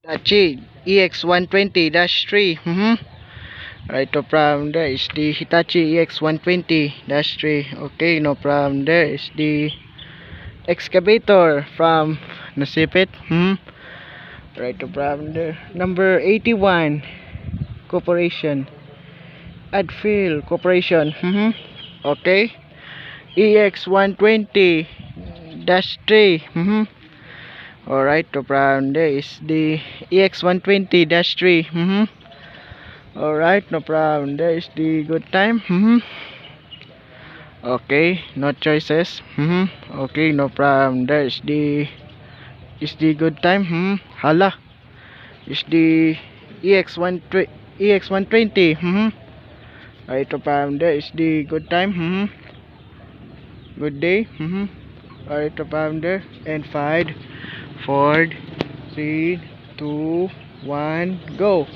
Hitachi EX120-3. Right, no problem. There is the Hitachi EX120-3. Okay, no problem. There is the Excavator from Nasipit. Right, no problem. There. Number 81 Corporation. Adfield Corporation. Okay. EX120-3. Alright, no problem. There is the EX120-3. Alright, no problem. There is the good time. Okay, no choices. Okay, no problem. There is the good time. Hala. Is the EX120. Alright, no problem. There is the good time. Good day. Alright, no problem there. And 5, 4, 3, 2, 1, go.